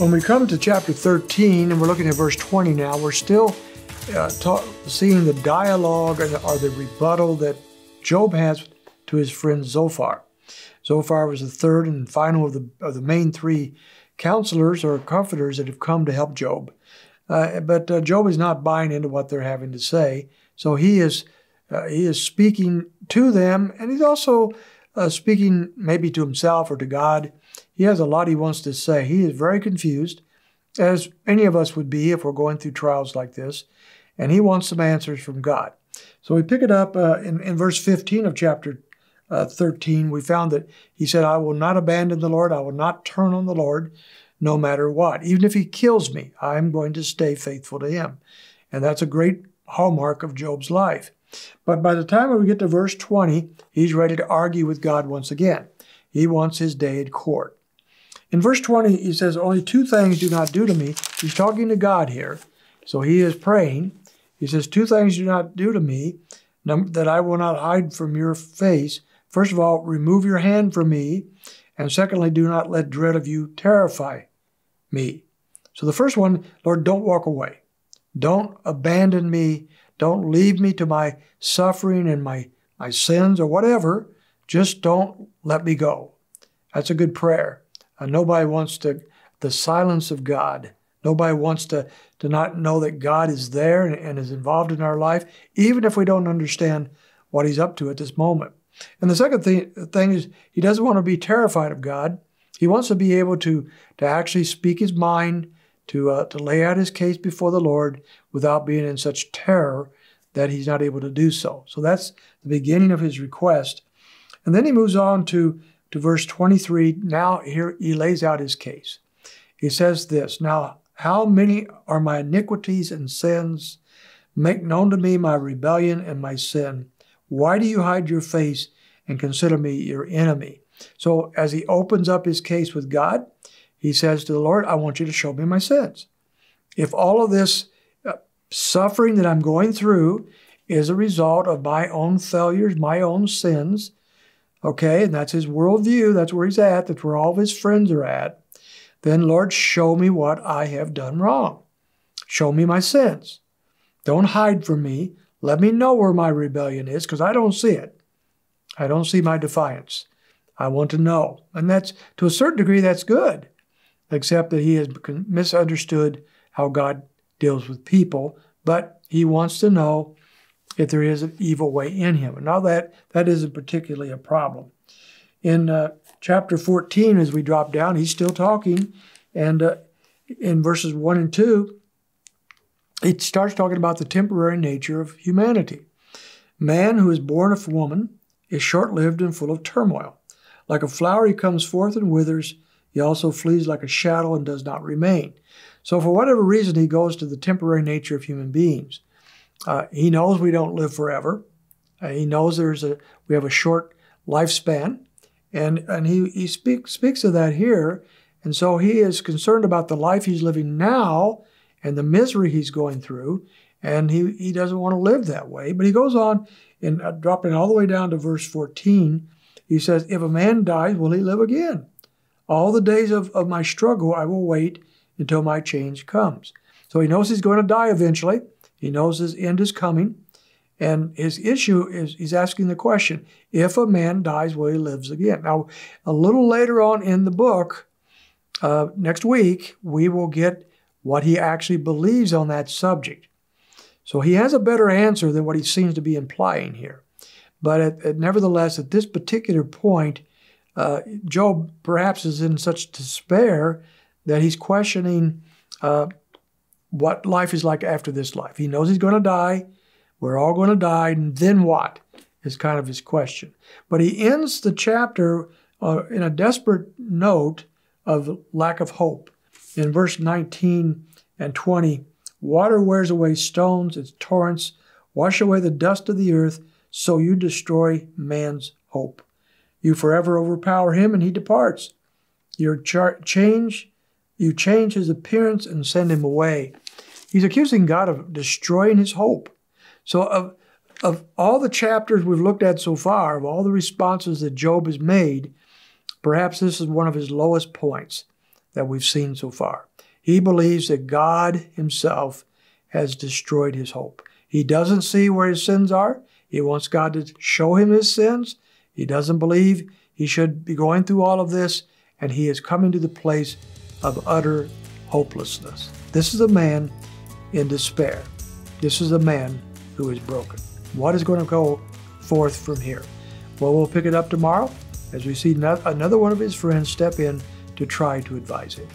When we come to chapter 13, and we're looking at verse 20 now, we're still seeing the dialogue or the rebuttal that Job has to his friend Zophar. Zophar was the third and final of the main three counselors or comforters that have come to help Job. But Job is not buying into what they're having to say. So he is speaking to them, and he's also speaking maybe to himself or to God. He has a lot he wants to say. He is very confused, as any of us would be if we're going through trials like this, and he wants some answers from God. So we pick it up in verse 15 of chapter 13. We found that he said, I will not abandon the Lord. I will not turn on the Lord no matter what. Even if he kills me, I'm going to stay faithful to him. And that's a great hallmark of Job's life. But by the time we get to verse 20, he's ready to argue with God once again. He wants his day in court. In verse 20, he says, only two things do not do to me. He's talking to God here. So he is praying. He says, two things do not do to me, that I will not hide from your face. First of all, remove your hand from me. And secondly, do not let dread of you terrify me. So the first one, Lord, don't walk away. Don't abandon me. Don't leave me to my suffering and my sins or whatever. Just don't let me go. That's a good prayer. Nobody wants the silence of God. Nobody wants to not know that God is there and is involved in our life, even if we don't understand what he's up to at this moment. And the second thing is he doesn't want to be terrified of God. He wants to be able to actually speak his mind, to lay out his case before the Lord without being in such terror that he's not able to do so. So that's the beginning of his request. And then he moves on to verse 23. Now here he lays out his case. He says this, now how many are my iniquities and sins? Make known to me my rebellion and my sin. Why do you hide your face and consider me your enemy? So as he opens up his case with God, he says to the Lord, I want you to show me my sins. If all of this suffering that I'm going through is a result of my own failures, my own sins, okay, and that's his worldview, that's where he's at, that's where all of his friends are at, then Lord, show me what I have done wrong. Show me my sins. Don't hide from me. Let me know where my rebellion is, because I don't see it. I don't see my defiance. I want to know. And that's, to a certain degree, that's good, except that he has misunderstood how God deals with people, but he wants to know if there is an evil way in him. And now that isn't particularly a problem. In chapter 14, as we drop down, he's still talking, and in verses 1 and 2, he starts talking about the temporary nature of humanity. Man who is born of woman is short-lived and full of turmoil. Like a flower he comes forth and withers, he also flees like a shadow and does not remain. So for whatever reason, he goes to the temporary nature of human beings. He knows we don't live forever. He knows we have a short lifespan, and he speaks of that here. And so he is concerned about the life he's living now and the misery he's going through, and he doesn't want to live that way. But he goes on, and dropping all the way down to verse 14, he says, if a man dies, will he live again? All the days of my struggle I will wait until my change comes. So he knows he's going to die eventually. He knows his end is coming. And his issue is he's asking the question, if a man dies, will he live again? Now, a little later on in the book, next week, we will get what he actually believes on that subject. So he has a better answer than what he seems to be implying here. But nevertheless, at this particular point, Job perhaps is in such despair that he's questioning what life is like after this life. He knows he's going to die. We're all going to die. And then what is kind of his question. But he ends the chapter in a desperate note of lack of hope. In verse 19 and 20, water wears away stones, its torrents wash away the dust of the earth, so you destroy man's hope. You forever overpower him, and he departs. You change his appearance and send him away. He's accusing God of destroying his hope. So of all the chapters we've looked at so far, of all the responses that Job has made, perhaps this is one of his lowest points. that we've seen so far. He believes that God himself has destroyed his hope. He doesn't see where his sins are. He wants God to show him his sins. He doesn't believe he should be going through all of this, and he is coming to the place of utter hopelessness. This is a man in despair. This is a man who is broken. What is going to go forth from here? Well, we'll pick it up tomorrow as we see another one of his friends step in to try to advise him.